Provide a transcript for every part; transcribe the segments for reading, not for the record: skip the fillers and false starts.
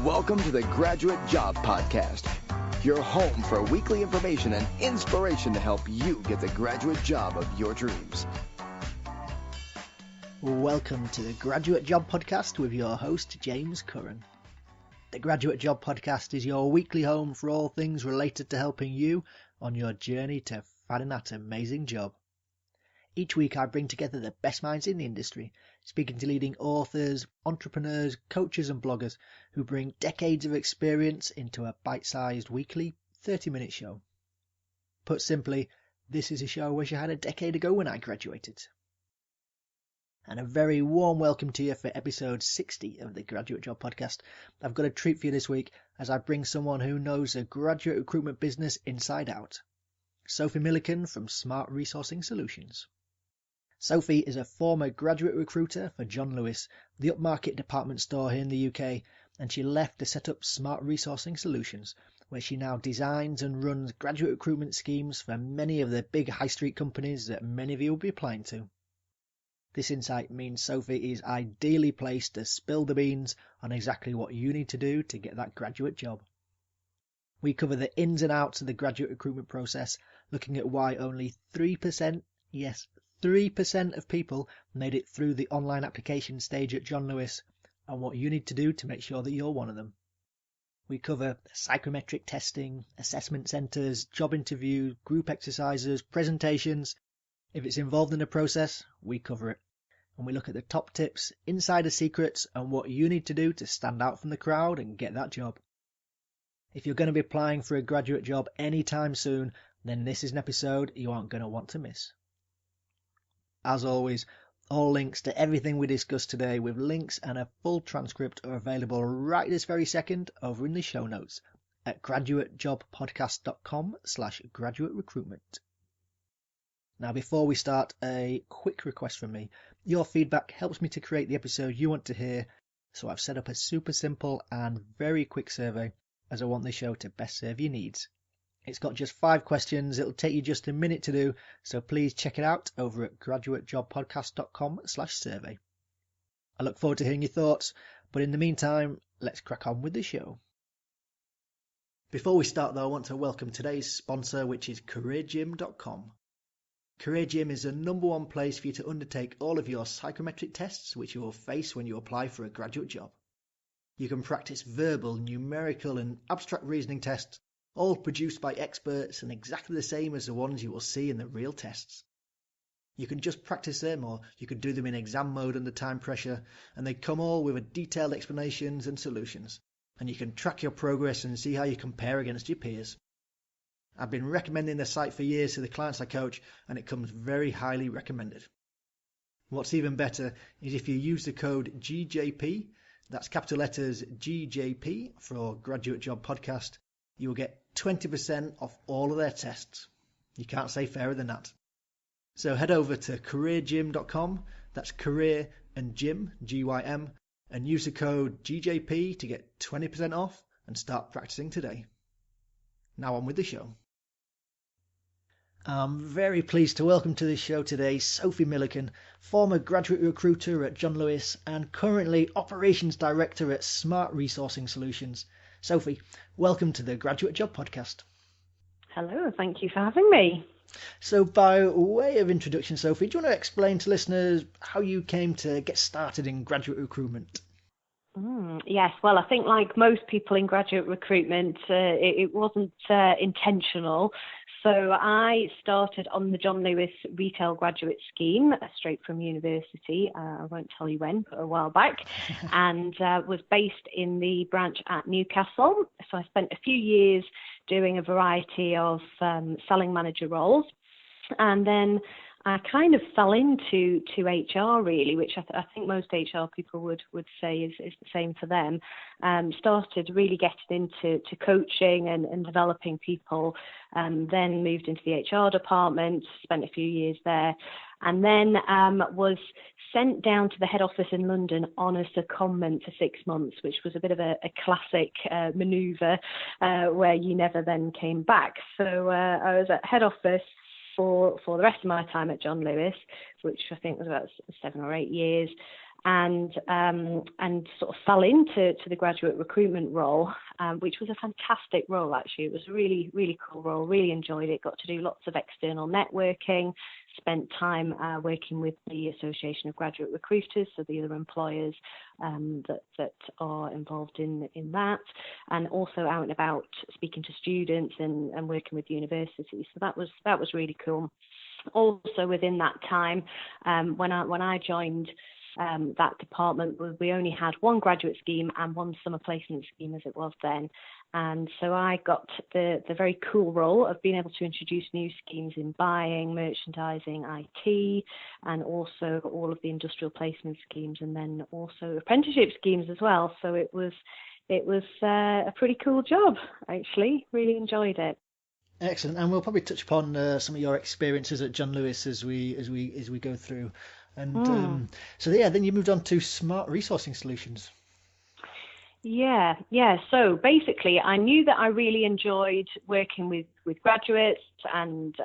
Welcome to the Graduate Job Podcast, your home for weekly information and inspiration to help you get the graduate job of your dreams. Welcome to the Graduate Job Podcast with your host, James Curran. The Graduate Job Podcast is your weekly home for all things related to helping you on your journey to finding that amazing job. Each week I bring together the best minds in the industry, speaking to leading authors, entrepreneurs, coaches and bloggers who bring decades of experience into a bite-sized weekly 30-minute show. Put simply, this is a show I wish I had a decade ago when I graduated. And a very warm welcome to you for episode 60 of the Graduate Job Podcast. I've got a treat for you this week as I bring someone who knows the graduate recruitment business inside out. Sophie Milliken from Smart Resourcing Solutions. Sophie is a former graduate recruiter for John Lewis, the upmarket department store here in the UK, and she left to set up Smart Resourcing Solutions, where she now designs and runs graduate recruitment schemes for many of the big high street companies that many of you will be applying to. This insight means Sophie is ideally placed to spill the beans on exactly what you need to do to get that graduate job. We cover the ins and outs of the graduate recruitment process, looking at why only 3%, yes, 3% of people made it through the online application stage at John Lewis, and what you need to do to make sure that you're one of them. We cover psychometric testing, assessment centres, job interviews, group exercises, presentations. If it's involved in the process, we cover it. And we look at the top tips, insider secrets, and what you need to do to stand out from the crowd and get that job. If you're going to be applying for a graduate job anytime soon, then this is an episode you aren't going to want to miss. As always, all links to everything we discussed today with links and a full transcript are available right this very second over in the show notes at graduatejobpodcast.com/graduate recruitment. Now, before we start, a quick request from me. Your feedback helps me to create the episode you want to hear, so I've set up a super simple and very quick survey as I want the show to best serve your needs. It's got just 5 questions. It'll take you just a minute to do, so please check it out over at graduatejobpodcast.com/survey. I look forward to hearing your thoughts, but in the meantime, let's crack on with the show. Before we start though, I want to welcome today's sponsor, which is careergym.com. CareerGym is the #1 place for you to undertake all of your psychometric tests which you will face when you apply for a graduate job. You can practice verbal, numerical and abstract reasoning tests, all produced by experts and exactly the same as the ones you will see in the real tests. You can just practice them, or you could do them in exam mode under time pressure, and they come all with detailed explanations and solutions, and you can track your progress and see how you compare against your peers. I've been recommending the site for years to the clients I coach, and it comes very highly recommended. What's even better is if you use the code GJP, that's capital letters GJP for Graduate Job Podcast, you will get 20% off all of their tests. You can't say fairer than that. So head over to careergym.com, that's career and gym, G-Y-M, and use the code GJP to get 20% off and start practicing today. Now on with the show. I'm very pleased to welcome to the show today Sophie Milliken, former graduate recruiter at John Lewis and currently Operations Director at Smart Resourcing Solutions. Sophie, welcome to the Graduate Job Podcast. Hello, thank you for having me. So by way of introduction, Sophie, do you want to explain to listeners how you came to get started in graduate recruitment? Yes, well, I think like most people in graduate recruitment, it wasn't intentional. So I started on the John Lewis Retail Graduate Scheme straight from university. I won't tell you when, but a while back, and was based in the branch at Newcastle. So I spent a few years doing a variety of selling manager roles, and then I kind of fell into HR really, which I think most HR people would say is the same for them. Started really getting into coaching and developing people, then moved into the HR department, spent a few years there, and then was sent down to the head office in London on a secondment for 6 months, which was a bit of a classic manoeuvre where you never then came back. So I was at head office for the rest of my time at John Lewis, which I think was about 7 or 8 years. and sort of fell into the graduate recruitment role, which was a fantastic role actually. It was a really, really cool role, really enjoyed it, got to do lots of external networking, spent time working with the Association of Graduate Recruiters, so the other employers that are involved in that, and also out and about speaking to students and working with universities. So that was really cool. Also within that time, when I joined that department, we only had one graduate scheme and one summer placement scheme as it was then. And so I got the very cool role of being able to introduce new schemes in buying, merchandising, IT, and also all of the industrial placement schemes, and then also apprenticeship schemes as well. So it was a pretty cool job, actually. Really enjoyed it. Excellent, and we'll probably touch upon some of your experiences at John Lewis as we go through. And then you moved on to Smart Resourcing Solutions. Yeah. So basically, I knew that I really enjoyed working with graduates and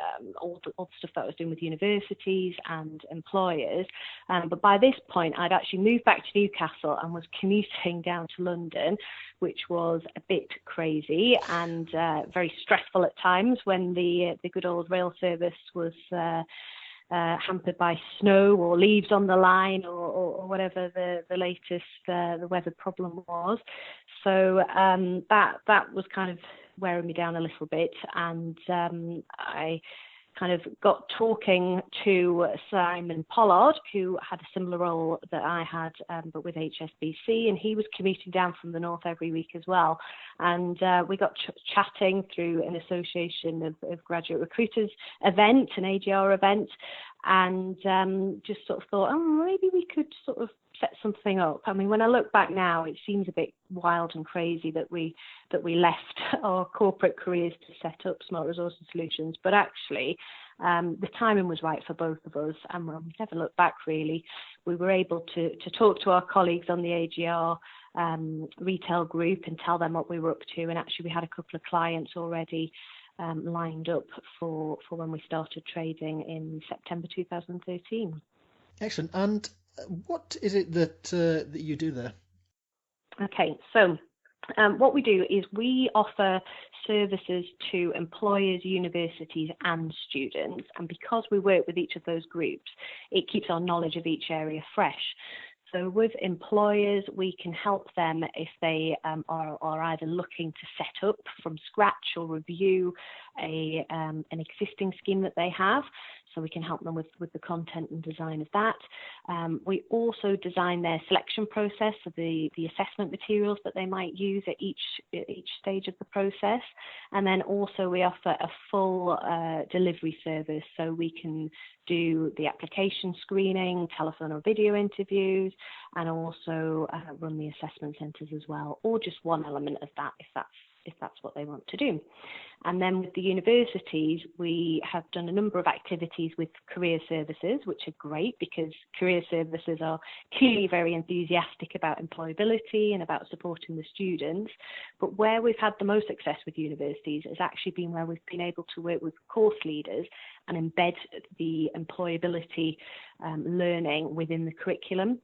all the stuff that I was doing with universities and employers. But by this point, I'd actually moved back to Newcastle and was commuting down to London, which was a bit crazy and very stressful at times when the good old rail service was hampered by snow or leaves on the line or whatever the latest the weather problem was. So that was kind of wearing me down a little bit, and I kind of got talking to Simon Pollard, who had a similar role that I had, but with HSBC, and he was commuting down from the north every week as well. And we got chatting through an association of graduate recruiters event, an AGR event, and just sort of thought, maybe we could sort of set something up. I mean, when I look back now, it seems a bit wild and crazy that we left our corporate careers to set up Smart Resourcing Solutions, but actually the timing was right for both of us, and we'll never look back really. We were able to talk to our colleagues on the AGR retail group and tell them what we were up to, and actually we had a couple of clients already lined up for when we started trading in September 2013. Excellent. And what is it that you do there? Okay, so what we do is we offer services to employers, universities and students, and because we work with each of those groups, it keeps our knowledge of each area fresh. So with employers, we can help them if they are either looking to set up from scratch or review an existing scheme that they have. So we can help them with the content and design of that. We also design their selection process, so the assessment materials that they might use at each stage of the process. And then also we offer a full delivery service, so we can do the application screening, telephone or video interviews, and also run the assessment centres as well, or just one element of that if that's what they want to do. And then with the universities, we have done a number of activities with career services, which are great because career services are clearly very enthusiastic about employability and about supporting the students. But where we've had the most success with universities has actually been where we've been able to work with course leaders and embed the employability learning within the curriculum.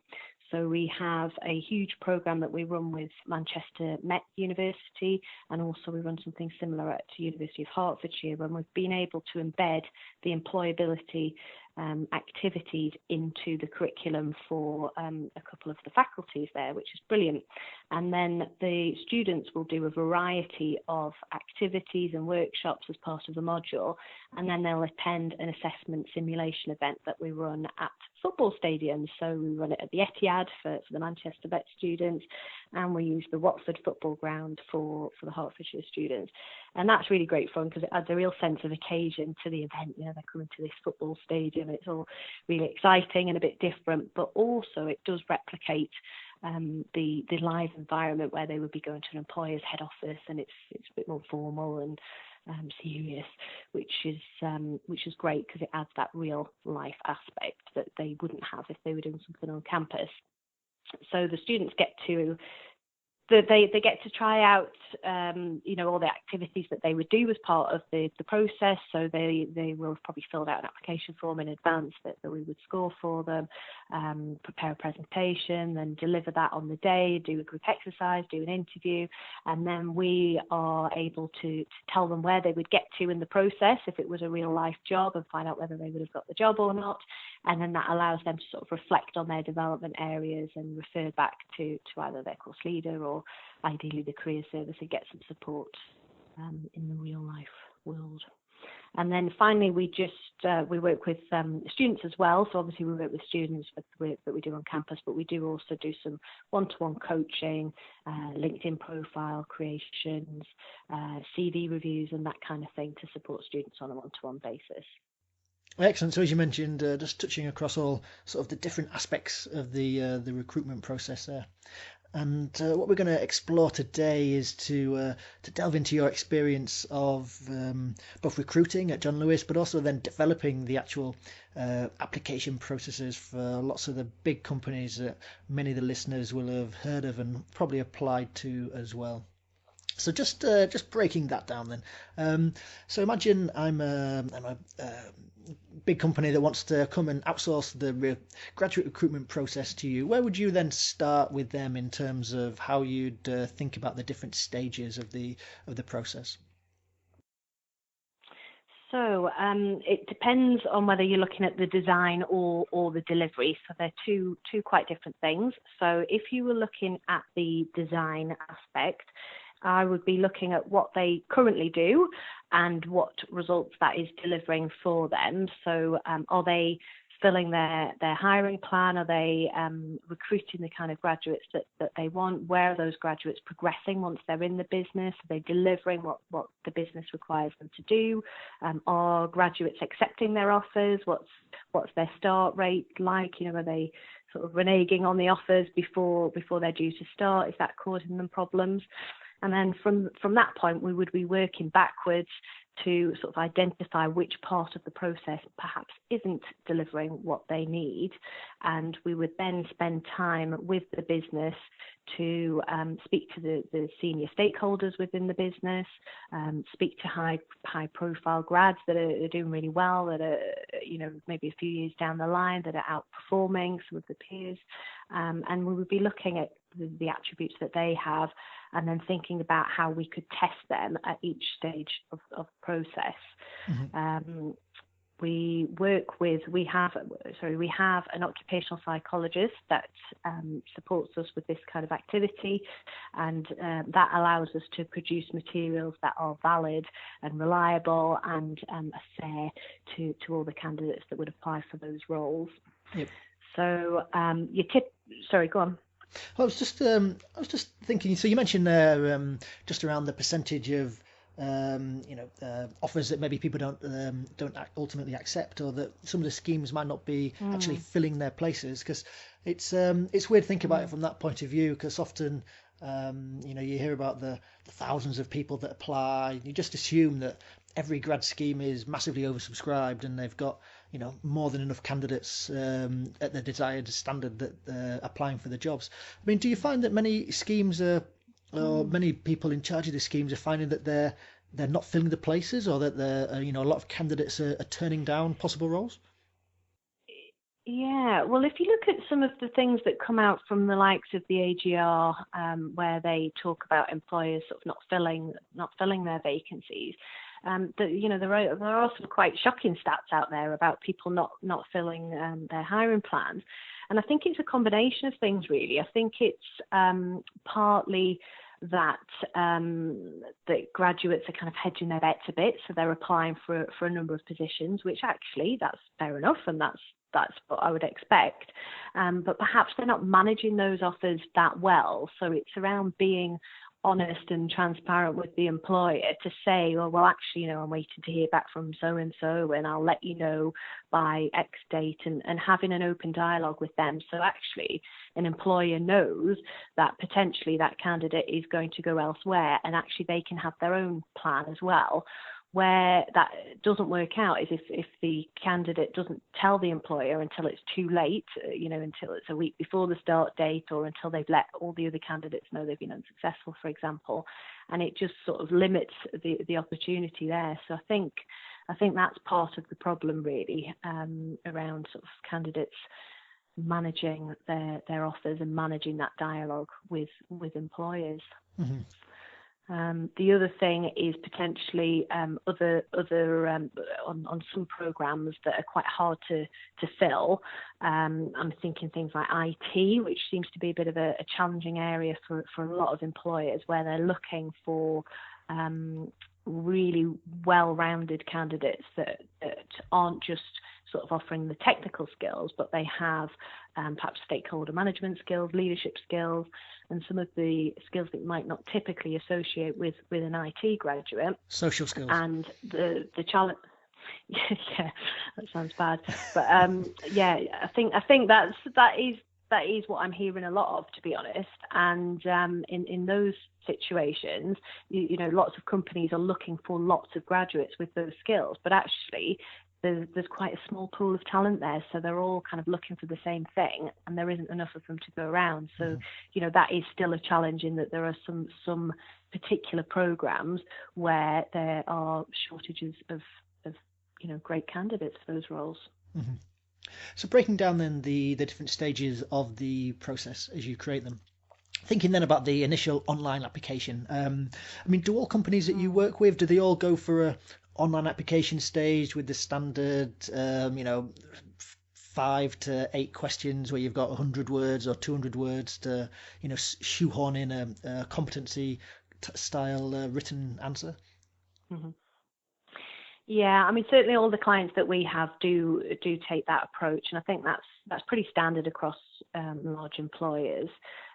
So we have a huge program that we run with Manchester Met University, and also we run something similar at the University of Hertfordshire, when we've been able to embed the employability activities into the curriculum for a couple of the faculties there, which is brilliant. And then the students will do a variety of activities and workshops as part of the module, and then they'll attend an assessment simulation event that we run at football stadiums. So we run it at the Etihad for the Manchester Vet students, and we use the Watford football ground for the Hertfordshire students. And that's really great fun because it adds a real sense of occasion to the event. You know, they're coming to this football stadium. It's all really exciting and a bit different, but also it does replicate the live environment where they would be going to an employer's head office, and it's a bit more formal and serious, which is great because it adds that real life aspect that they wouldn't have if they were doing something on campus. So the students get to they get to try out, all the activities that they would do as part of the process. So they will have probably filled out an application form in advance that we would score for them, prepare a presentation, then deliver that on the day, do a group exercise, do an interview, and then we are able to tell them where they would get to in the process if it was a real life job, and find out whether they would have got the job or not. And then that allows them to sort of reflect on their development areas and refer back to either their course leader or ideally the career service, and get some support in the real life world. And then finally, we work with students as well. So obviously we work with students with the work that we do on campus, but we do also do some one-to-one coaching, LinkedIn profile creations, CV reviews, and that kind of thing to support students on a one-to-one basis. Excellent. So as you mentioned, just touching across all sort of the different aspects of the recruitment process there. And what we're going to explore today is to delve into your experience of both recruiting at John Lewis, but also then developing the actual application processes for lots of the big companies that many of the listeners will have heard of and probably applied to as well. So just breaking that down then. So imagine I'm a big company that wants to come and outsource the graduate recruitment process to you. Where would you then start with them in terms of how you'd think about the different stages of the process? So it depends on whether you're looking at the design or the delivery. So they're two quite different things. So if you were looking at the design aspect, I would be looking at what they currently do and what results that is delivering for them. So are they filling their hiring plan? Are they recruiting the kind of graduates that they want? Where are those graduates progressing once they're in the business? Are they delivering what the business requires them to do? Are graduates accepting their offers? What's their start rate like? Are they sort of reneging on the offers before they're due to start? Is that causing them problems? And then from that point, we would be working backwards to sort of identify which part of the process perhaps isn't delivering what they need. And we would then spend time with the business to speak to the senior stakeholders within the business, speak to high profile grads that are doing really well, that are, maybe a few years down the line, that are outperforming some of the peers. And we would be looking at the attributes that they have, and then thinking about how we could test them at each stage of the process. Mm-hmm. We have an occupational psychologist that supports us with this kind of activity, and that allows us to produce materials that are valid and reliable and fair to all the candidates that would apply for those roles. Yep. So sorry, go on. I was just thinking. So you mentioned there just around the percentage of offers that maybe people don't ultimately accept, or that some of the schemes might not be actually filling their places. Because it's weird to think about it from that point of view. Because often you hear about the thousands of people that apply. You just assume that every grad scheme is massively oversubscribed and they've got more than enough candidates at the desired standard that they're applying for the jobs. I mean, do you find that many schemes or many people in charge of the schemes are finding that they're not filling the places, or that a lot of candidates are turning down possible roles? Yeah, well, if you look at some of the things that come out from the likes of the AGR, where they talk about employers sort of not filling their vacancies, there are some quite shocking stats out there about people not filling their hiring plans. And I think it's a combination of things, really. I think it's partly that graduates are kind of hedging their bets a bit, so they're applying for a number of positions, which actually that's fair enough, and that's what I would expect. But perhaps they're not managing those offers that well. So it's around being honest and transparent with the employer to say, well, actually, I'm waiting to hear back from so-and-so, and I'll let you know by X date, and having an open dialogue with them. So actually an employer knows that potentially that candidate is going to go elsewhere, and actually they can have their own plan as well. Where that doesn't work out is if the candidate doesn't tell the employer until it's too late, until it's a week before the start date, or until they've let all the other candidates know they've been unsuccessful, for example, and it just sort of limits the opportunity there. So I think that's part of the problem, really, around sort of candidates managing their offers and managing that dialogue with employers. Mm-hmm. The other thing is potentially other on some programs that are quite hard to fill. I'm thinking things like IT, which seems to be a bit of a challenging area for a lot of employers, where they're looking for really well-rounded candidates that aren't just sort of offering the technical skills, but they have perhaps stakeholder management skills, leadership skills, and some of the skills that you might not typically associate with an IT graduate. Social skills. And the challenge. Yeah, that sounds bad, but I think that is what I'm hearing a lot of, to be honest. And in those situations, lots of companies are looking for lots of graduates with those skills, but actually there's quite a small pool of talent there, so they're all kind of looking for the same thing, and there isn't enough of them to go around. So that is still a challenge, in that there are some particular programs where there are shortages of great candidates for those roles. Mm-hmm. So breaking down then the different stages of the process as you create them, thinking then about the initial online application, do all companies that you work with, do they all go for a online application stage with the standard 5 to 8 questions where you've got 100 words or 200 words to shoehorn in a competency style written answer? Mm-hmm. Yeah, certainly all the clients that we have do take that approach, and I think that's pretty standard across large employers.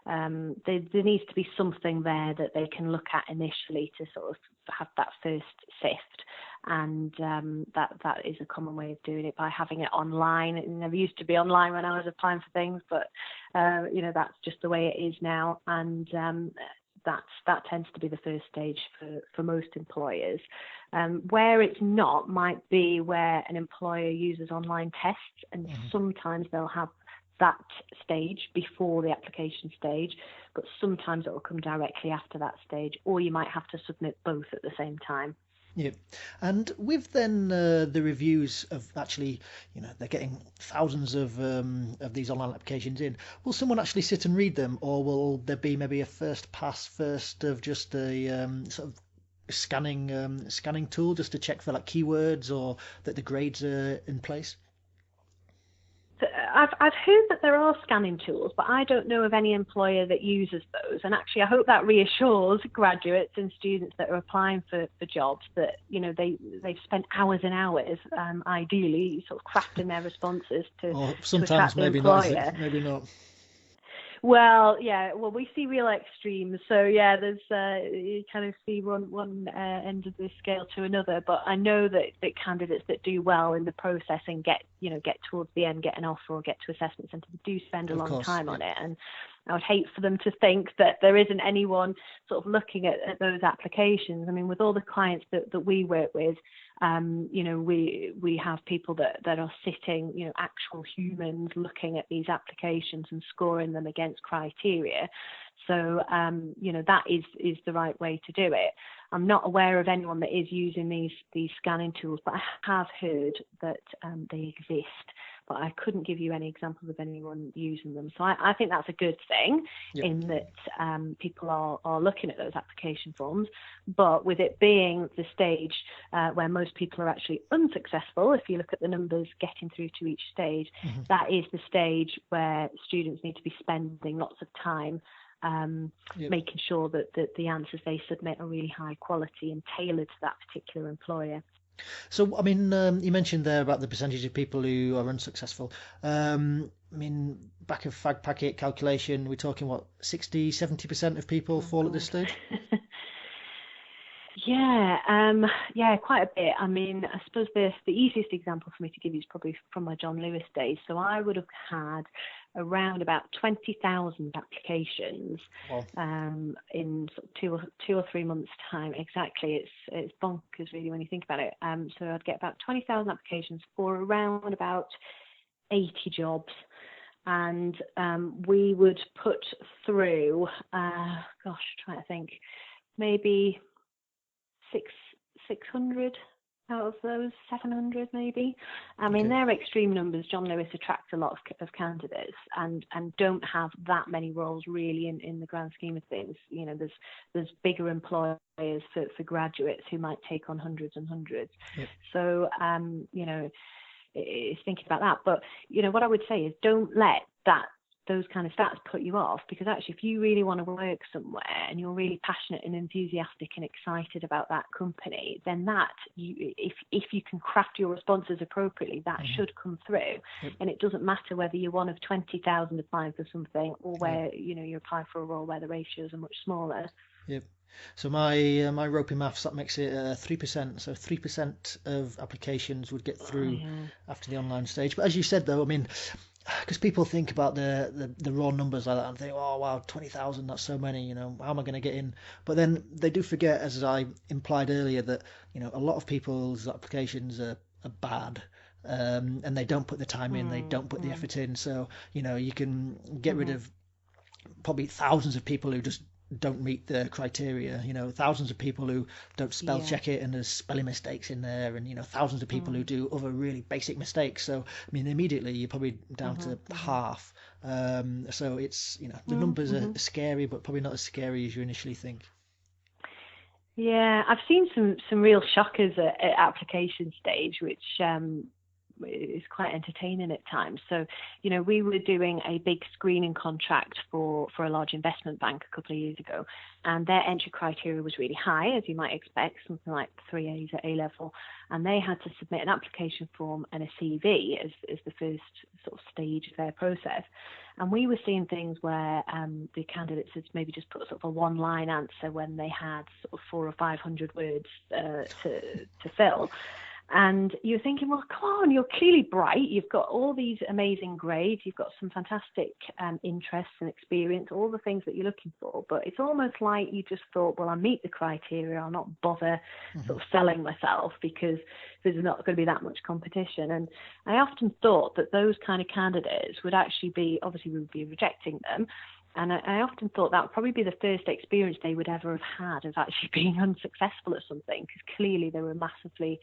There needs to be something there that they can look at initially to sort of have that first sift, and that is a common way of doing it, by having it online. It never used to be online when I was applying for things, but that's just the way it is now, and that tends to be the first stage for most employers. Where it's not might be where an employer uses online tests, and sometimes they'll have that stage before the application stage, but sometimes it will come directly after that stage, or you might have to submit both at the same time. Yeah, and with then the reviews of actually, they're getting thousands of these online applications in. Will someone actually sit and read them, or will there be maybe a first of just a sort of scanning tool just to check for like keywords, or that the grades are in place? I've heard that there are scanning tools, but I don't know of any employer that uses those. And actually, I hope that reassures graduates and students that are applying for jobs that they've spent hours and hours, ideally, sort of crafting their responses to sometimes to maybe attract the not, employer. maybe not. Well, we see real extremes. So there's you kind of see one end of the scale to another. But I know that candidates that do well in the process and get towards the end, get an offer or get to assessment centre, do spend a long time on it. And I would hate for them to think that there isn't anyone sort of looking at those applications. With all the clients that we work with, we have people that are sitting, actual humans looking at these applications and scoring them against criteria. So, that is the right way to do it. I'm not aware of anyone that is using these scanning tools, but I have heard that they exist. But I couldn't give you any examples of anyone using them. So I think that's a good thing, in that people are looking at those application forms. But with it being the stage where most people are actually unsuccessful, if you look at the numbers getting through to each stage, that is the stage where students need to be spending lots of time making sure that the answers they submit are really high quality and tailored to that particular employer. So, you mentioned there about the percentage of people who are unsuccessful. Back of fag packet calculation, we're talking 60-70% of people fall at this stage? Yeah, quite a bit. I mean, I suppose the easiest example for me to give you is probably from my John Lewis days. So I would have had around about 20,000 applications Wow. in sort of two or 3 months' time. Exactly, it's bonkers really when you think about it. So I'd get about 20,000 applications for around about 80 jobs. And we would put through, trying to think, maybe 600 out of those, 700 maybe. I mean, they're extreme numbers. John Lewis attracts a lot of candidates and don't have that many roles really in the grand scheme of things. You know, there's bigger employers for graduates who might take on hundreds and hundreds. Yep. So, you know, it's thinking about that. But, you know, what I would say is don't let those kind of stats put you off, because actually if you really want to work somewhere and you're really passionate and enthusiastic and excited about that company, then if you can craft your responses appropriately, that should come through. Yep. And it doesn't matter whether you're one of 20,000 applying for something or where you know you're applying for a role where the ratios are much smaller. Yep. So my ropey maths, that makes it 3%. So 3% of applications would get through after the online stage. But as you said, though, I mean, because people think about the raw numbers like that and think, oh wow, 20,000, that's so many, you know, how am I going to get in? But then they do forget, as I implied earlier, that, you know, a lot of people's applications are bad. And they don't put the time in, they don't put the effort in. So, you know, you can get rid of probably thousands of people who just don't meet the criteria, you know, thousands of people who don't spell check it and there's spelling mistakes in there, and, you know, thousands of people who do other really basic mistakes. So, I mean, immediately you're probably down to half. So it's, you know, the numbers are scary, but probably not as scary as you initially think. Yeah, I've seen some real shockers at application stage, which is quite entertaining at times. So, you know, we were doing a big screening contract for a large investment bank a couple of years ago, and their entry criteria was really high, as you might expect, something like 3 A's at A level, and they had to submit an application form and a CV as the first sort of stage of their process. And we were seeing things where the candidates had maybe just put sort of a one-line answer when they had sort of 400 or 500 words to fill. And you're thinking, well, come on, you're clearly bright. You've got all these amazing grades. You've got some fantastic interests and experience, all the things that you're looking for. But it's almost like you just thought, well, I meet the criteria. I'll not bother sort of selling myself because there's not going to be that much competition. And I often thought that those kind of candidates would actually be, obviously we would be rejecting them. And I often thought that would probably be the first experience they would ever have had of actually being unsuccessful at something, because clearly they were massively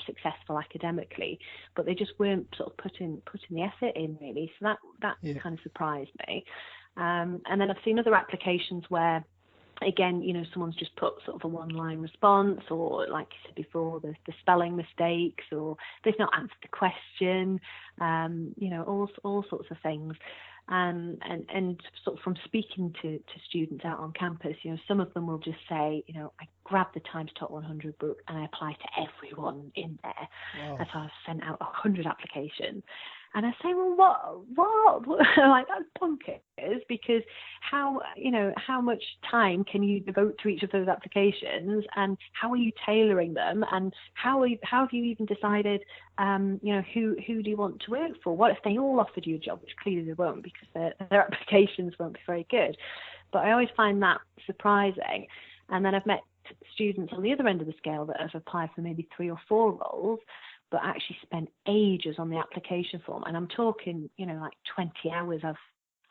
successful academically, but they just weren't sort of putting the effort in really. So that kind of surprised me. And then I've seen other applications where, again, you know, someone's just put sort of a one-line response, or like you said before, the spelling mistakes, or they've not answered the question, you know, all sorts of things. And sort of from speaking to students out on campus, you know, some of them will just say, you know, I grabbed the Times Top 100 book and I applied to everyone in there. Wow. As I've sent out 100 applications. And I say, well, what? Like, that's bonkers, because how much time can you devote to each of those applications, and how are you tailoring them, and how have you even decided, you know, who do you want to work for? What if they all offered you a job, which clearly they won't, because their applications won't be very good. But I always find that surprising. And then I've met students on the other end of the scale that have applied for maybe 3 or 4 roles, but actually spent ages on the application form. And I'm talking, you know, like 20 hours. I've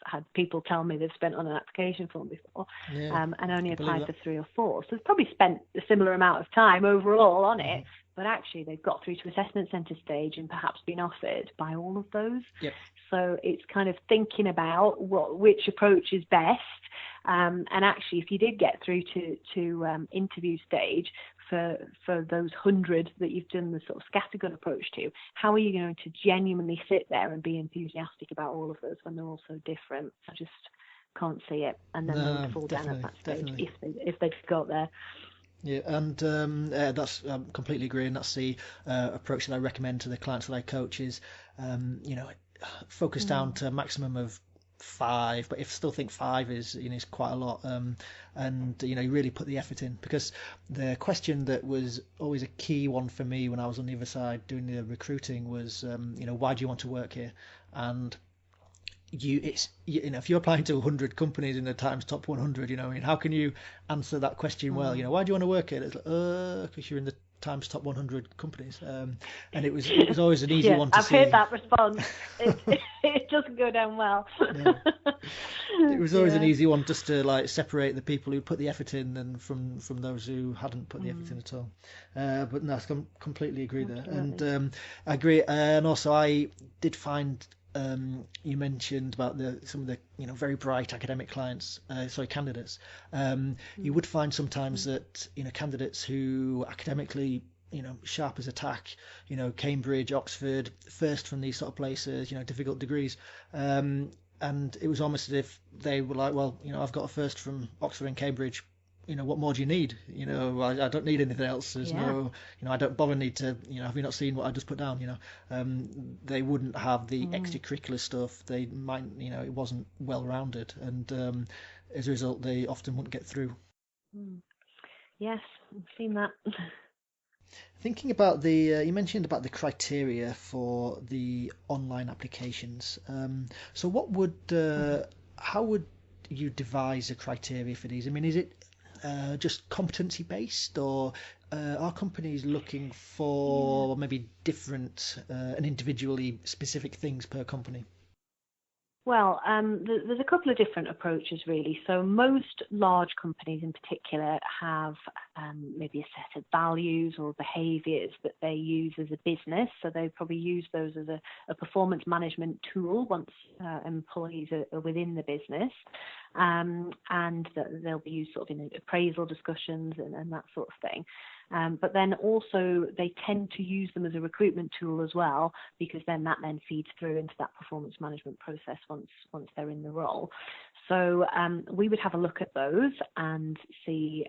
had people tell me they've spent on an application form before, and only applied for 3 or 4. So they've probably spent a similar amount of time overall on it, but actually they've got through to assessment centre stage and perhaps been offered by all of those. Yep. So it's kind of thinking about which approach is best. And actually, if you did get through to interview stage for those 100 that you've done the sort of scattergun approach to, how are you going to genuinely sit there and be enthusiastic about all of those when they're all so different? I just can't see it. And then they would fall down at that stage if they've got there. Yeah, and that's completely agree, and that's the approach that I recommend to the clients that I coach is, you know, focus down to a maximum of 5, but if still think 5 is quite a lot, and you really put the effort in, because the question that was always a key one for me when I was on the other side doing the recruiting was why do you want to work here? And if you're applying to 100 companies in the Times Top 100, how can you answer that question well? Why do you want to work here? It's like, because you're in the Times Top 100 companies, and it was always an easy one to see. I've heard that response. It doesn't go down well. No. It was always an easy one just to separate the people who put the effort in and from those who hadn't put the effort in at all. But no, I completely agree there. And I agree. And also I did find you mentioned about some of the very bright academic candidates. You would find sometimes that candidates who academically sharp as a tack, Cambridge, Oxford, first from these sort of places, difficult degrees, and it was almost as if they were like, well, I've got a first from Oxford and Cambridge. What more do you need? I don't need anything else. There's no, I don't bother need to, have you not seen what I just put down? They wouldn't have the extracurricular stuff. They might, it wasn't well rounded, and as a result, they often wouldn't get through. Yes, I've seen that. Thinking about you mentioned about the criteria for the online applications. So how would you devise a criteria for these? I mean, is it just competency based, or are companies looking for maybe different and individually specific things per company? Well, there's a couple of different approaches really. So most large companies in particular have maybe a set of values or behaviours that they use as a business. So they probably use those as a performance management tool once employees are within the business. And they'll be used sort of in appraisal discussions and that sort of thing. But then also they tend to use them as a recruitment tool as well, because then that feeds through into that performance management process once they're in the role. So we would have a look at those and see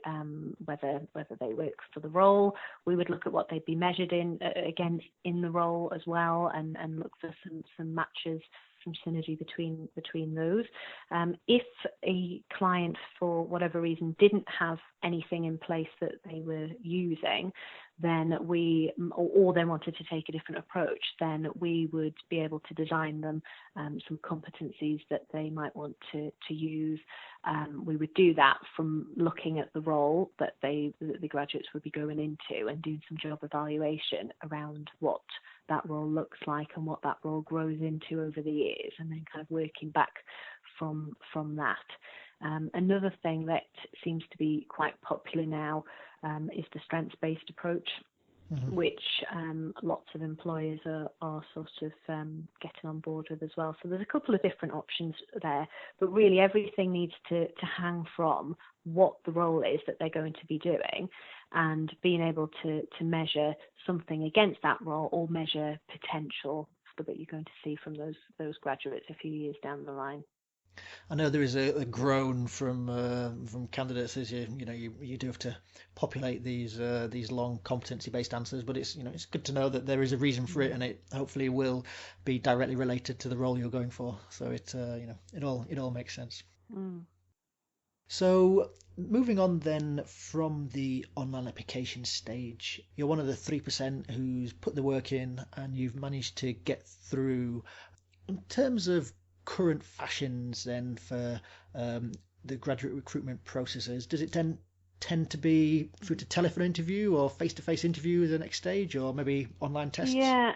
whether they work for the role. We would look at what they'd be measured against in the role as well, and look for some matches, some synergy between those. If a client, for whatever reason, didn't have anything in place that they were using, then or they wanted to take a different approach, then we would be able to design them some competencies that they might want to use. We would do that from looking at the role that the graduates would be going into and doing some job evaluation around what that role looks like and what that role grows into over the years, and then kind of working back from that. Another thing that seems to be quite popular now is the strengths-based approach, which lots of employers are sort of getting on board with as well. So there's a couple of different options there, but really everything needs to hang from what the role is that they're going to be doing, and being able to measure something against that role, or measure potential that you're going to see from those graduates a few years down the line. I know there is a groan from candidates as you do have to populate these long competency based answers, but it's it's good to know that there is a reason for it, and it hopefully will be directly related to the role you're going for. So it all makes sense. So moving on then from the online application stage, you're one of the 3% who's put the work in and you've managed to get through. In terms of current fashions then for the graduate recruitment processes, does it tend to be through to telephone interview or face-to-face interview as the next stage, or maybe online tests? I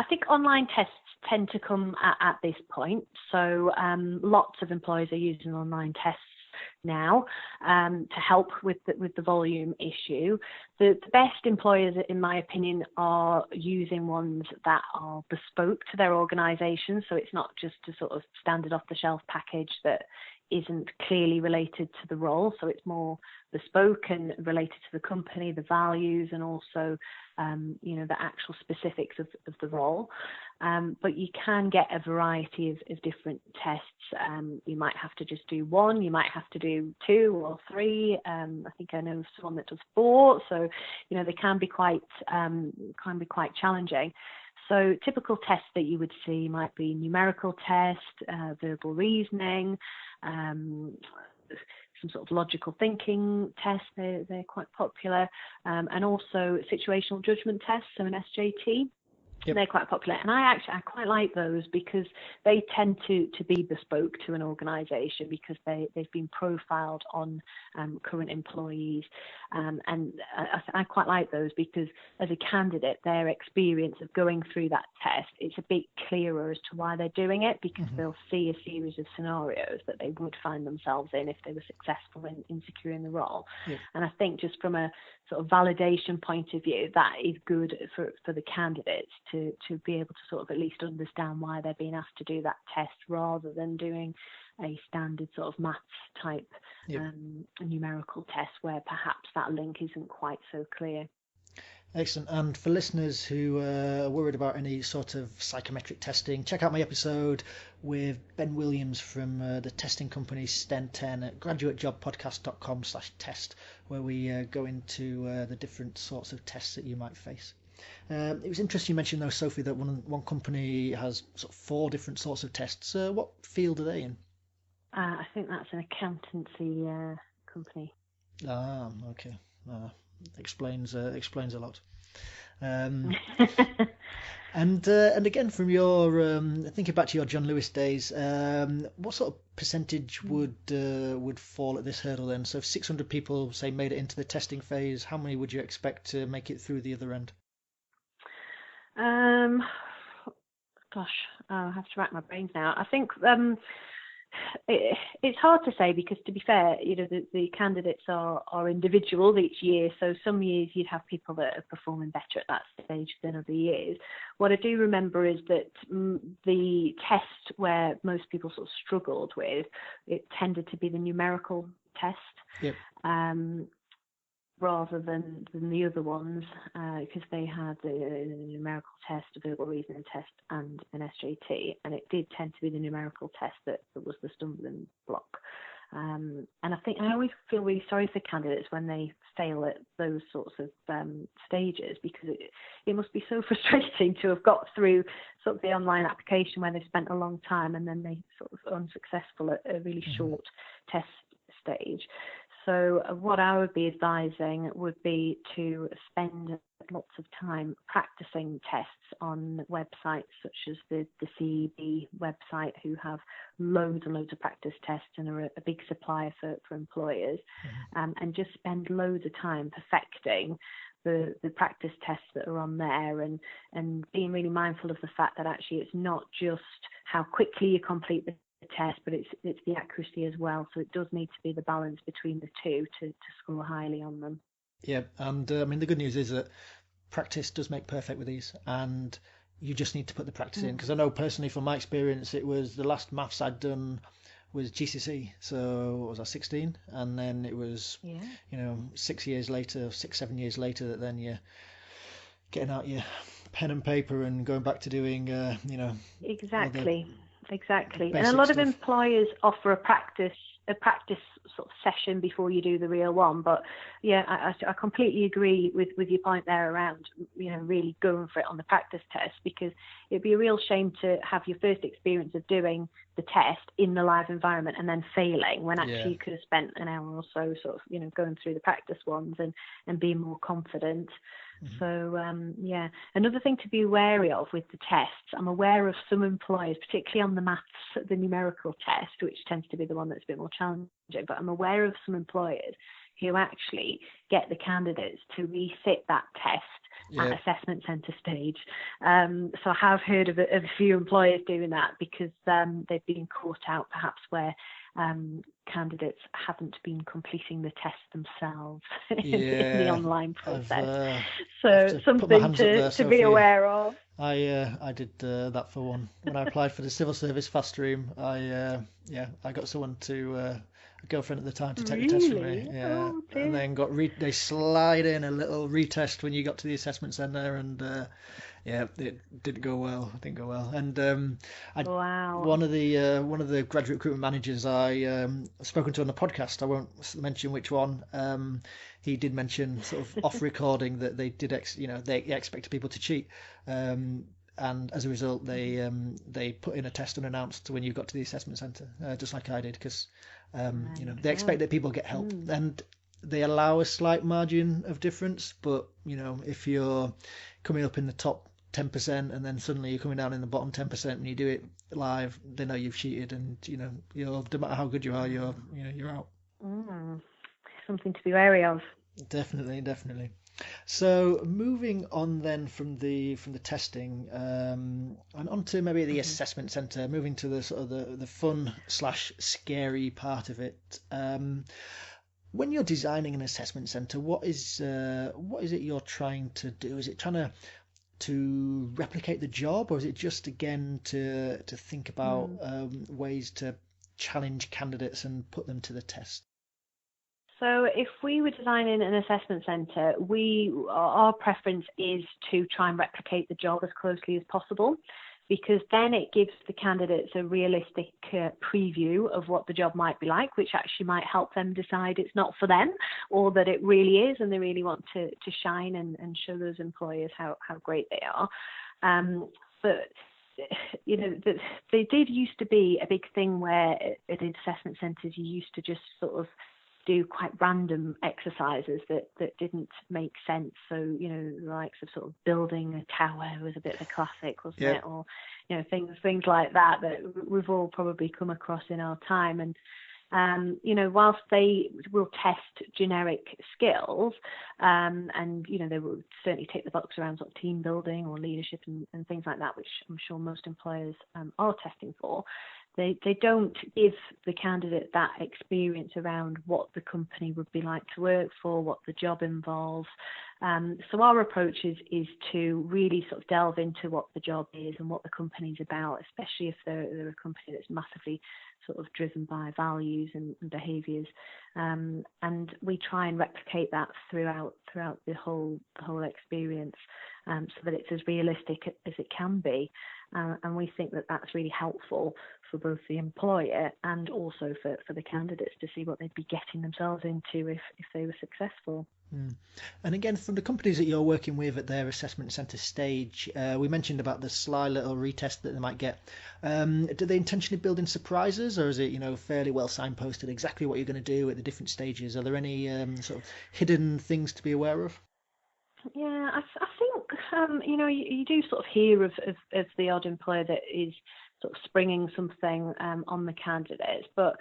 think online tests tend to come at this point. So lots of employers are using online tests now to help with the volume issue. The best employers, in my opinion, are using ones that are bespoke to their organisation. So it's not just a sort of standard off-the-shelf package that isn't clearly related to the role. So it's more bespoke and related to the company, the values, and also the actual specifics of the role. But you can get a variety of different tests. You might have to just do one, you might have to do 2 or 3. I think I know someone that does 4. So they can be quite challenging. So typical tests that you would see might be numerical test, verbal reasoning, some sort of logical thinking test. They're quite popular, and also situational judgment tests, so an SJT. Yep. They're quite popular, and I quite like those because they tend to be bespoke to an organisation, because they've been profiled on current employees, and I quite like those because as a candidate, their experience of going through that test, it's a bit clearer as to why they're doing it, because they'll see a series of scenarios that they would find themselves in if they were successful in securing the role. Yep. And I think just from a sort of validation point of view, that is good for the candidates to be able to sort of at least understand why they're being asked to do that test, rather than doing a standard sort of maths type numerical test where perhaps that link isn't quite so clear. Excellent. And for listeners who are worried about any sort of psychometric testing, check out my episode with Ben Williams from the testing company Sten10 at graduatejobpodcast.com/test, where we go into the different sorts of tests that you might face. It was interesting you mentioned, though, Sophie, that one company has sort of 4 different sorts of tests. What field are they in? I think that's an accountancy company. Ah, okay. Explains a lot. And again, from your thinking back to your John Lewis days, what sort of percentage would fall at this hurdle then? So if 600 people, say, made it into the testing phase, how many would you expect to make it through the other end? I'll have to rack my brains now. I think it's hard to say, because to be fair, the candidates are individuals each year. So some years you'd have people that are performing better at that stage than other years. What I do remember is that the test where most people sort of struggled with, it tended to be the numerical test. Yep. Rather than the other ones, because they had the numerical test, a verbal reasoning test, and an SJT, and it did tend to be the numerical test that was the stumbling block. And I think I always feel really sorry for candidates when they fail at those sorts of stages, because it must be so frustrating to have got through sort of the online application where they've spent a long time, and then they sort of unsuccessful at a really short test stage. So what I would be advising would be to spend lots of time practicing tests on websites such as the CEB website, who have loads and loads of practice tests and are a big supplier for employers, and just spend loads of time perfecting the practice tests that are on there, and being really mindful of the fact that actually it's not just how quickly you complete the test, but it's the accuracy as well. So it does need to be the balance between the two to score highly on them. Yeah, and I mean, the good news is that practice does make perfect with these, and you just need to put the practice in. Because I know personally from my experience, it was the last maths I'd done was GCSE, so what was I, 16? And then it was 6 years later, 6-7 years later, that then you're getting out your pen and paper and going back to doing Exactly. And a lot of employers offer a practice sort of session before you do the real one. But yeah, I completely agree with your point there around, really going for it on the practice test, because it'd be a real shame to have your first experience of doing the test in the live environment and then failing, when actually you could have spent an hour or so sort of, going through the practice ones and being more confident. So, another thing to be wary of with the tests, I'm aware of some employers, particularly on the maths, the numerical test, which tends to be the one that's a bit more challenging, but I'm aware of some employers who actually get the candidates to resit that test at assessment centre stage. So I have heard of a few employers doing that, because they've been caught out perhaps where candidates haven't been completing the test themselves in the online process. So something to be aware of. I did that for one when I applied for the civil service fast stream. I got someone a girlfriend at the time to take the test from me. Yeah, and then they slide in a little retest when you got to the assessment centre, and it didn't go well. And one of the graduate recruitment managers I spoken to on the podcast, I won't mention which one. He did mention sort of off recording that they did they expected people to cheat. and as a result, they put in a test unannounced when you got to the assessment centre, just like I did, because they expect that people get help, and they allow a slight margin of difference. But if you're coming up in the top 10% and then suddenly you're coming down in the bottom 10% and you do it live, they know you've cheated, and no matter how good you are, you're out. Something to be wary of. Definitely. So moving on then from the testing and onto maybe the assessment centre, moving to the sort of the fun / scary part of it. When you're designing an assessment centre, what is it you're trying to do? Is it trying to replicate the job, or is it just again to think about ways to challenge candidates and put them to the test? So if we were designing an assessment centre, our preference is to try and replicate the job as closely as possible, because then it gives the candidates a realistic preview of what the job might be like, which actually might help them decide it's not for them, or that it really is and they really want to shine and show those employers how great they are. But they did used to be a big thing where at assessment centres you used to just sort of do quite random exercises that didn't make sense. So, the likes of sort of building a tower was a bit of a classic, wasn't it? Or, things like that we've all probably come across in our time. And, whilst they will test generic skills, and, they will certainly tick the box around sort of team building or leadership and things like that, which I'm sure most employers are testing for, they don't give the candidate that experience around what the company would be like to work for, what the job involves. So our approach is to really sort of delve into what the job is and what the company's about, especially if they're a company that's massively sort of driven by values and behaviours. And we try and replicate that throughout the whole experience, so that it's as realistic as it can be. And we think that that's really helpful for both the employer and also for the candidates to see what they'd be getting themselves into if they were successful. And again, from the companies that you're working with at their assessment centre stage, we mentioned about the sly little retest that they might get. Do they intentionally build in surprises, or is it fairly well signposted exactly what you're going to do at the different stages? Are there any sort of hidden things to be aware of? Yeah, I think you do sort of hear of the odd employer that is sort of springing something on the candidates, but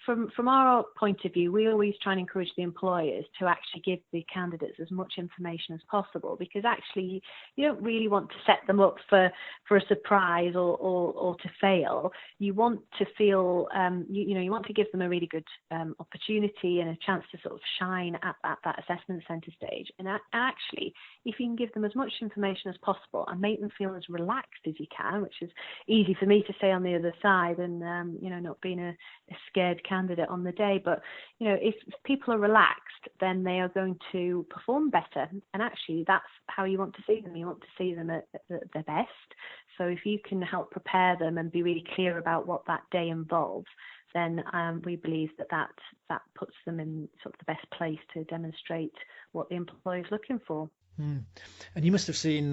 from our point of view, we always try and encourage the employers to actually give the candidates as much information as possible, because actually you don't really want to set them up for a surprise or to fail. You want to feel, you want to give them a really good opportunity and a chance to sort of shine at that assessment centre stage. And actually, if you can give them as much information as possible and make them feel as relaxed as you can, which is easy for me to say on the other side, and not being a scared candidate on the day, but if people are relaxed, then they are going to perform better, and actually that's how you want to see them. You want to see them at their best. So if you can help prepare them and be really clear about what that day involves, then we believe that puts them in sort of the best place to demonstrate what the employer is looking for. And you must have seen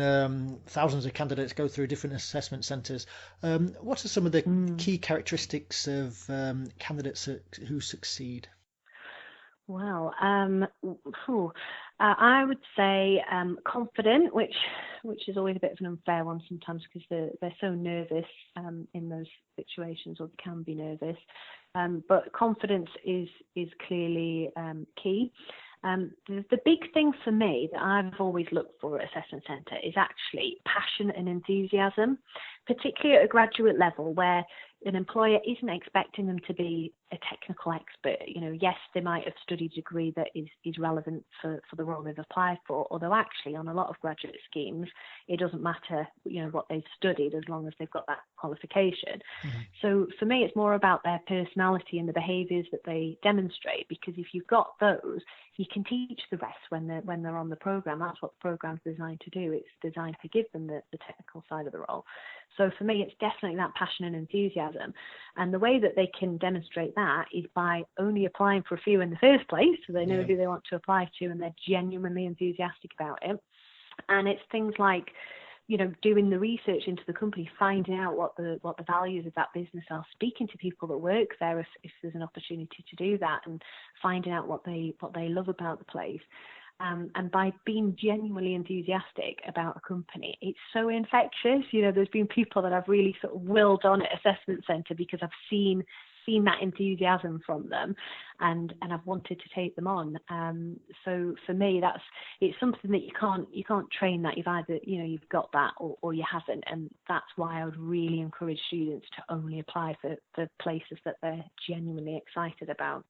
thousands of candidates go through different assessment centres. What are some of the key characteristics of candidates who succeed? Well, I would say confident, which is always a bit of an unfair one sometimes, because they're so nervous in those situations, or they can be nervous. But confidence is clearly key. The big thing for me that I've always looked for at assessment centre is actually passion and enthusiasm, particularly at a graduate level where an employer isn't expecting them to be a technical expert. Yes, they might have studied a degree that is relevant for the role they've applied for, although actually on a lot of graduate schemes, it doesn't matter, what they've studied as long as they've got that qualification. So for me, it's more about their personality and the behaviours that they demonstrate, because if you've got those, you can teach the rest when they're on the programme. That's what the programme's designed to do. It's designed to give them the technical side of the role. So for me, it's definitely that passion and enthusiasm. And the way that they can demonstrate that is by only applying for a few in the first place, so they know who they want to apply to and they're genuinely enthusiastic about it. And it's things like doing the research into the company, finding out what the values of that business are, speaking to people that work there if there's an opportunity to do that, and finding out what they love about the place. And by being genuinely enthusiastic about a company, it's so infectious. There's been people that I've really sort of willed on at assessment centre because I've seen that enthusiasm from them, and I've wanted to take them on. So for me, it's something that you can't train that. You've either you've got that or you haven't, and that's why I would really encourage students to only apply for places that they're genuinely excited about.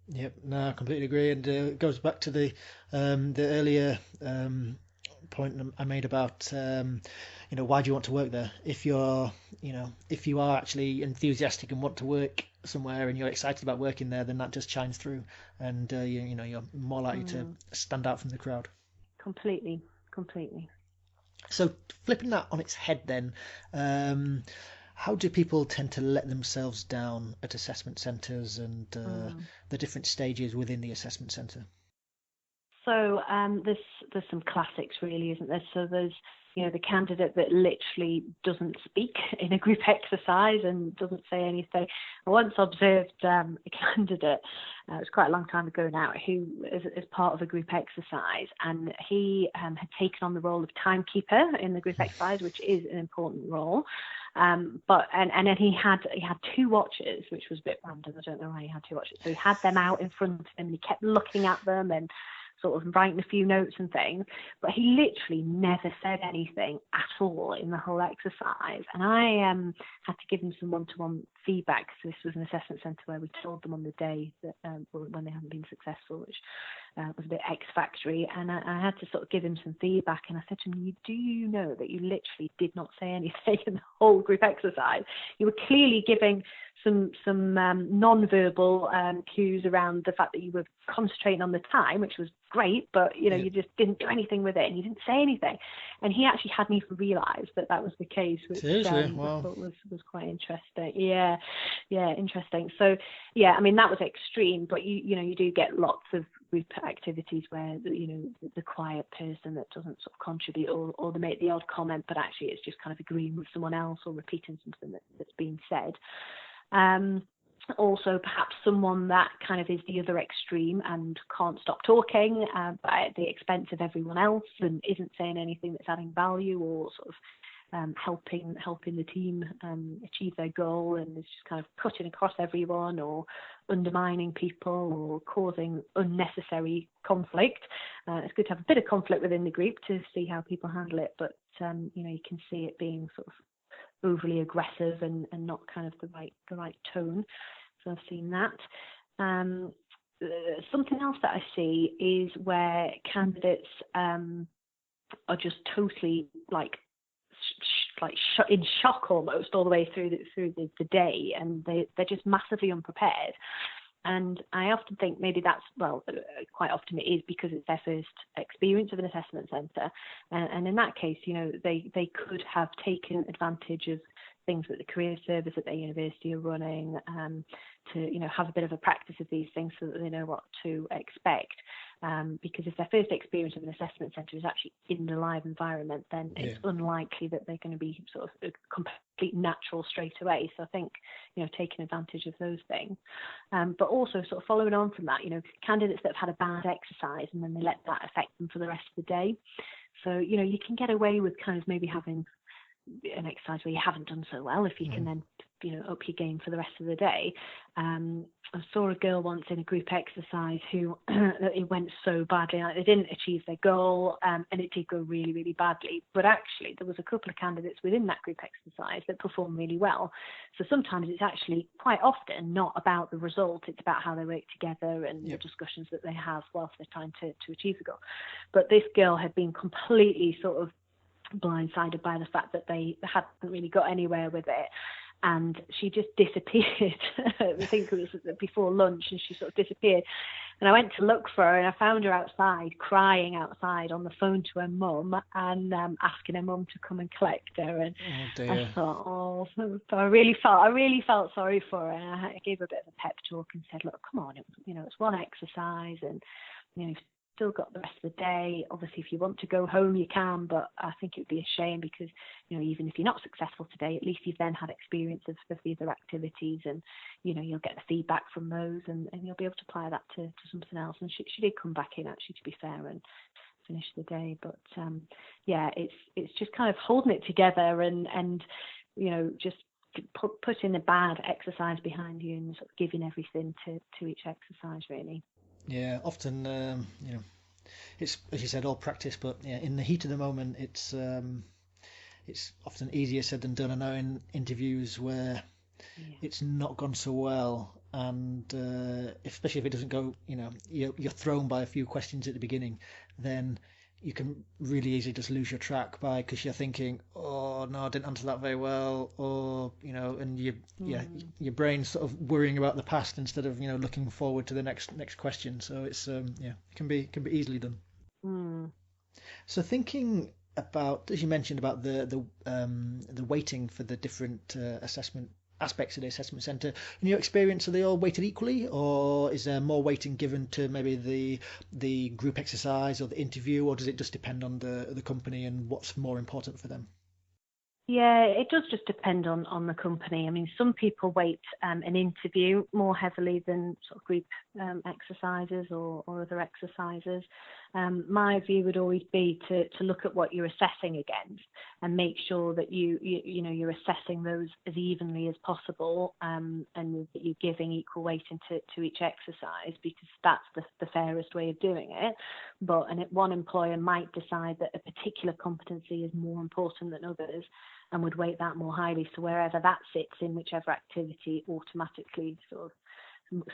Yep, no, I completely agree, and it goes back to the earlier point I made about why do you want to work there? If you are actually enthusiastic and want to work somewhere and you're excited about working there, then that just shines through, and you're more likely to stand out from the crowd. Completely. So flipping that on its head, then. How do people tend to let themselves down at assessment centres and the different stages within the assessment centre? So there's some classics, really, isn't there? So there's the candidate that literally doesn't speak in a group exercise and doesn't say anything. I once observed a candidate, it was quite a long time ago now, who is part of a group exercise, and he had taken on the role of timekeeper in the group exercise, which is an important role. But then he had 2 watches, which was a bit random. I don't know why he had 2 watches. So he had them out in front of him, and he kept looking at them and sort of writing a few notes and things, but he literally never said anything at all in the whole exercise. And I had to give him some one-to-one feedback, because this was an assessment centre where we told them on the day that when they hadn't been successful, which was a bit X-factory, and I had to sort of give him some feedback, and I said to him, do you know that you literally did not say anything in the whole group exercise? You were clearly giving some non-verbal cues around the fact that you were concentrating on the time, which was great, but you just didn't do anything with it, and you didn't say anything. And he actually hadn't even realised that was the case, which wow. I thought was quite interesting. Yeah, interesting. So I mean, that was extreme, but you do get lots of group activities where the quiet person that doesn't sort of contribute, or they make the odd comment, but actually it's just kind of agreeing with someone else or repeating something that's been said. Also, perhaps someone that kind of is the other extreme and can't stop talking, but at the expense of everyone else, and isn't saying anything that's adding value or sort of helping the team achieve their goal, and is just kind of cutting across everyone or undermining people or causing unnecessary conflict. It's good to have a bit of conflict within the group to see how people handle it, but you can see it being sort of overly aggressive and not kind of the right tone. So I've seen that. Something else that I see is where candidates are just totally in shock almost all the way through the day, and they're just massively unprepared. And I often think maybe quite often it is because it's their first experience of an assessment centre. And in that case, they could have taken advantage of things that the career service at their university are running, to have a bit of a practice of these things so that they know what to expect. Because if their first experience of an assessment centre is actually in the live environment, then it's unlikely that they're going to be sort of a complete natural straight away. So I think taking advantage of those things, but also sort of following on from that, candidates that have had a bad exercise and then they let that affect them for the rest of the day. So you can get away with kind of maybe having an exercise where you haven't done so well if you can then up your game for the rest of the day. I saw a girl once in a group exercise who it went so badly, like they didn't achieve their goal, and it did go really, really badly. But actually there was a couple of candidates within that group exercise that performed really well. So sometimes it's actually quite often not about the result, it's about how they work together and the discussions that they have whilst they're trying to achieve the goal. But this girl had been completely sort of blindsided by the fact that they hadn't really got anywhere with it, and she just disappeared. I think it was before lunch, and she sort of disappeared, and I went to look for her, and I found her outside, crying outside on the phone to her mum, and asking her mum to come and collect her. And I thought, I really felt sorry for her, and I gave her a bit of a pep talk and said, look, come on, it's one exercise, and still got the rest of the day. Obviously, if you want to go home, you can, but I think it would be a shame because, even if you're not successful today, at least you've then had experience of the other activities, and, you'll get the feedback from those, and you'll be able to apply that to something else. And she did come back in, actually, to be fair, and finish the day. But it's just kind of holding it together and just putting the bad exercise behind you and sort of giving everything to each exercise, really. Yeah, often it's, as you said, all practice, but in the heat of the moment, it's often easier said than done. I know in interviews where it's not gone so well, and especially if it doesn't go, you're thrown by a few questions at the beginning, then you can really easily just lose your track because you're thinking, oh no, I didn't answer that very well, or and your brain's sort of worrying about the past instead of looking forward to the next question. So it's it can be easily done. So thinking about, as you mentioned, about the weighting for the different assessment aspects of the assessment centre, in your experience, are they all weighted equally, or is there more weighting given to maybe the group exercise or the interview, or does it just depend on the company and what's more important for them? Yeah, it does just depend on the company. I mean, some people weight an interview more heavily than sort of group exercises or other exercises. My view would always be to look at what you're assessing against and make sure that you're assessing those as evenly as possible, and that you're giving equal weighting to each exercise, because that's the fairest way of doing it. But one employer might decide that a particular competency is more important than others, and would weight that more highly. So wherever that sits in whichever activity, automatically sort of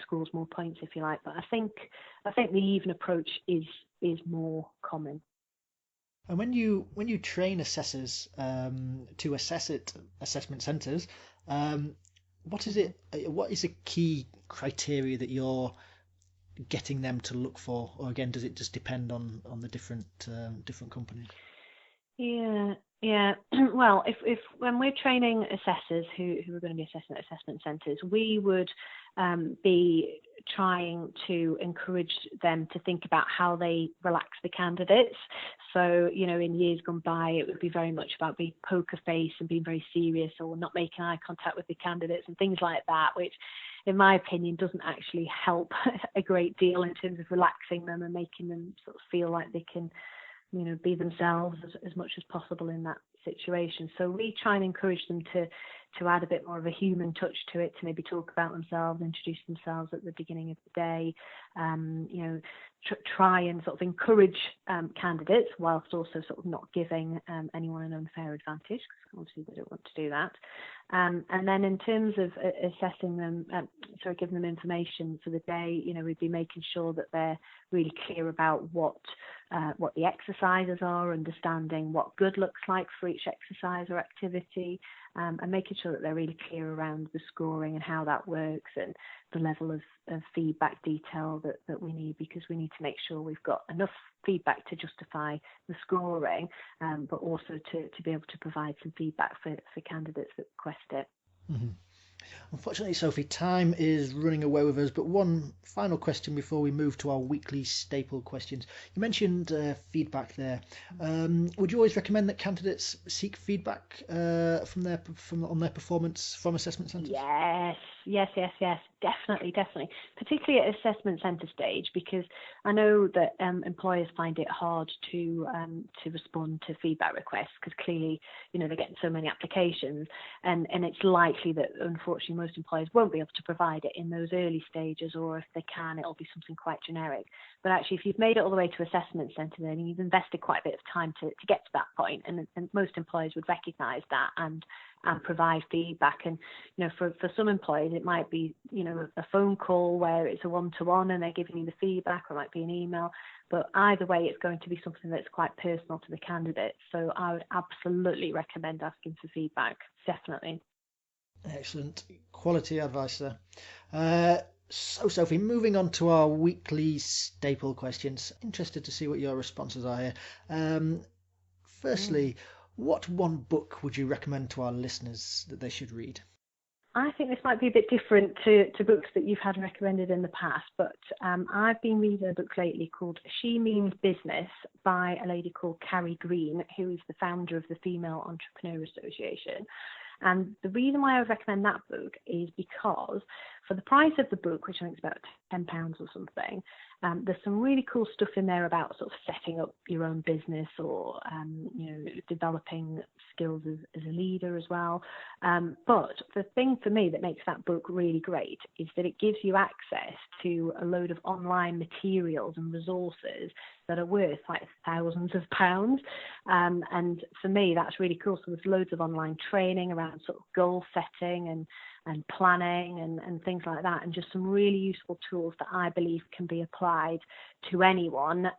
scores more points, if you like. But I think the even approach is more common. And when you train assessors to assess at assessment centres, what is the key criteria that you're getting them to look for, or again, does it just depend on the different companies? Yeah. Well, if when we're training assessors who are going to be assessing at assessment centres, we would be trying to encourage them to think about how they relax the candidates. So, in years gone by, it would be very much about being poker face and being very serious, or not making eye contact with the candidates and things like that, which, in my opinion, doesn't actually help a great deal in terms of relaxing them and making them sort of feel like they can be themselves as much as possible in that situation. So we try and encourage them to add a bit more of a human touch to it, to maybe talk about themselves, introduce themselves at the beginning of the day, try and sort of encourage candidates whilst also sort of not giving anyone an unfair advantage, because obviously they don't want to do that. And then in terms of assessing them, giving them information for the day, we'd be making sure that they're really clear about what the exercises are, understanding what good looks like for each exercise or activity, and making sure that they're really clear around the scoring and how that works, and the level of feedback detail that we need, because we need to make sure we've got enough feedback to justify the scoring, but also to be able to provide some feedback for candidates that request it. Mm-hmm. Unfortunately, Sophie, time is running away with us, but one final question before we move to our weekly staple questions. You mentioned feedback there. Would you always recommend that candidates seek feedback on their performance from assessment centres? Yes, definitely. Particularly at assessment centre stage, because I know that employers find it hard to respond to feedback requests, because clearly, they're getting so many applications, and it's likely that unfortunately most employers won't be able to provide it in those early stages, or if they can, it'll be something quite generic. But actually, if you've made it all the way to assessment centre, then you've invested quite a bit of time to get to that point, and most employers would recognise that and provide feedback. And for some employees it might be a phone call where it's a one-to-one and they're giving you the feedback, or it might be an email, but either way it's going to be something that's quite personal to the candidate. So I would absolutely recommend asking for feedback, definitely. Excellent, quality advice there. So Sophie, moving on to our weekly staple questions. Interested to see what your responses are here. Firstly, what one book would you recommend to our listeners that they should read? I think this might be a bit different to books that you've had recommended in the past, but I've been reading a book lately called She Means Business by a lady called Carrie Green, who is the founder of the Female Entrepreneur Association. And the reason why I would recommend that book is because for the price of the book, which I think is about £10 or something, there's some really cool stuff in there about sort of setting up your own business or, developing skills as a leader as well. But the thing for me that makes that book really great is that it gives you access to a load of online materials and resources that are worth like thousands of pounds. And for me, that's really cool. So there's loads of online training around sort of goal setting and planning and things like that, and just some really useful tools that I believe can be applied to anyone,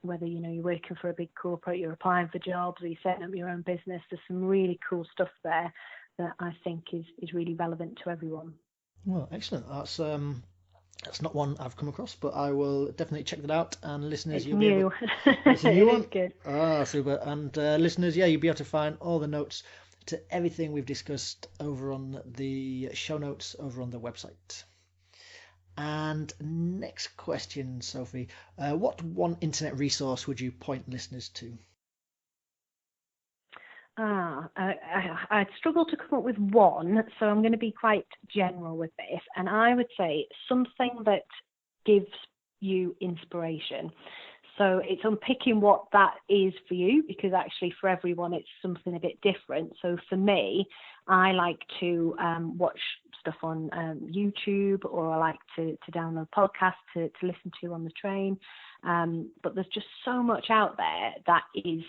whether you're working for a big corporate, you're applying for jobs, or you're setting up your own business. There's some really cool stuff there that I think is really relevant to everyone. Well, excellent. That's not one I've come across, but I will definitely check that out. And listeners, you'll be able... It's a new one. Good. Ah, super. And listeners, you'll be able to find all the notes to everything we've discussed over on the show notes over on the website. And next question, Sophie. What one internet resource would you point listeners to? I'd struggle to come up with one, so I'm going to be quite general with this. And I would say something that gives you inspiration. So it's unpicking what that is for you, because actually for everyone it's something a bit different. So for me, I like to watch stuff on YouTube, or I like to download podcasts to listen to on the train. But there's just so much out there that is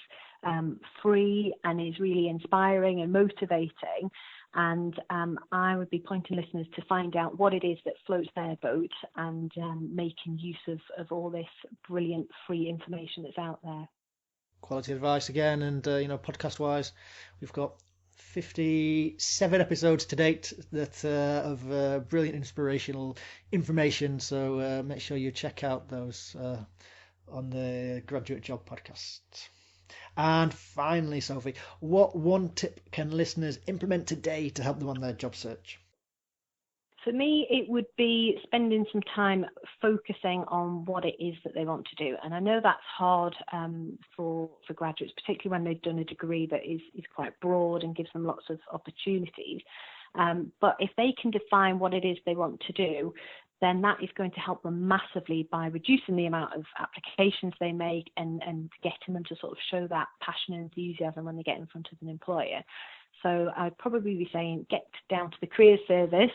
free and is really inspiring and motivating. And I would be pointing listeners to find out what it is that floats their boat and making use of all this brilliant free information that's out there. Quality advice again, and podcast wise, we've got 57 episodes to date that of brilliant inspirational information. So make sure you check out those on the Graduate Job podcast. And finally, Sophie, what one tip can listeners implement today to help them on their job search? For me, it would be spending some time focusing on what it is that they want to do. And I know that's hard for graduates, particularly when they've done a degree that is quite broad and gives them lots of opportunities. But if they can define what it is they want to do, then that is going to help them massively by reducing the amount of applications they make and getting them to sort of show that passion and enthusiasm when they get in front of an employer. So I'd probably be saying get down to the career service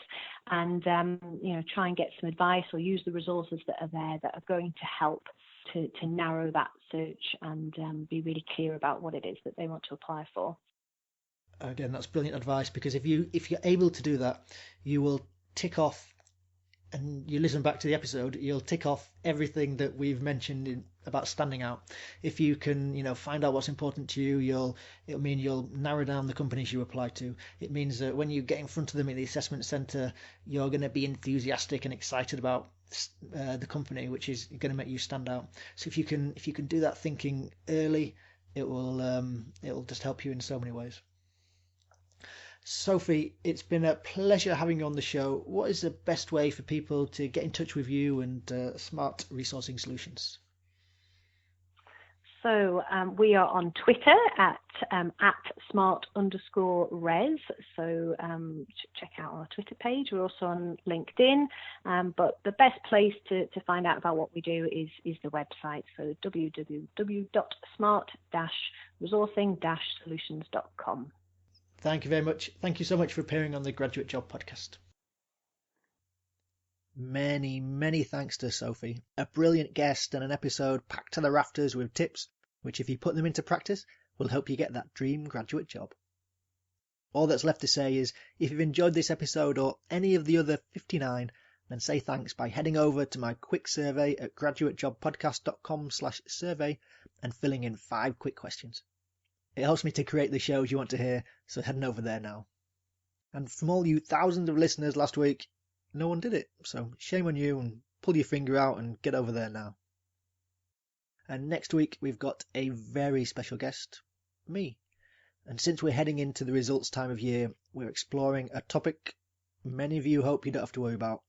and try and get some advice or use the resources that are there that are going to help to narrow that search and be really clear about what it is that they want to apply for. Again, that's brilliant advice, because if you're able to do that, you will tick off, and you listen back to the episode, you'll tick off everything that we've mentioned about standing out. If you can, find out what's important to you, it'll mean you'll narrow down the companies you apply to. It means that when you get in front of them in the assessment centre, you're going to be enthusiastic and excited about the company, which is going to make you stand out. So if you can do that thinking early, it'll just help you in so many ways. Sophie, it's been a pleasure having you on the show. What is the best way for people to get in touch with you and Smart Resourcing Solutions? So we are on Twitter at @smart_res. So check out our Twitter page. We're also on LinkedIn. But the best place to find out about what we do is the website. So www.smart-resourcing-solutions.com. Thank you very much. Thank you so much for appearing on the Graduate Job Podcast. Many, many thanks to Sophie. A brilliant guest and an episode packed to the rafters with tips, which if you put them into practice, will help you get that dream graduate job. All that's left to say is, if you've enjoyed this episode or any of the other 59, then say thanks by heading over to my quick survey at graduatejobpodcast.com/survey and filling in 5 quick questions. It helps me to create the shows you want to hear, so heading over there now. And from all you thousands of listeners last week, no one did it, so shame on you, and pull your finger out and get over there now. And next week we've got a very special guest, me. And since we're heading into the results time of year, we're exploring a topic many of you hope you don't have to worry about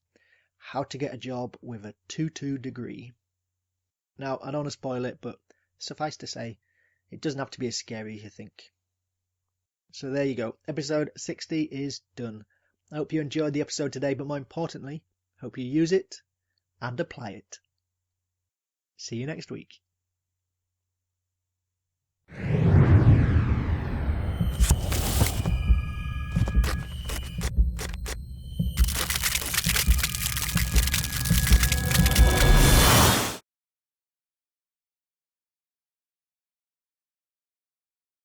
how to get a job with a 2-2 degree. Now, I don't want to spoil it, but suffice to say, it doesn't have to be as scary as you think. So there you go. Episode 60 is done. I hope you enjoyed the episode today, but more importantly, hope you use it and apply it. See you next week.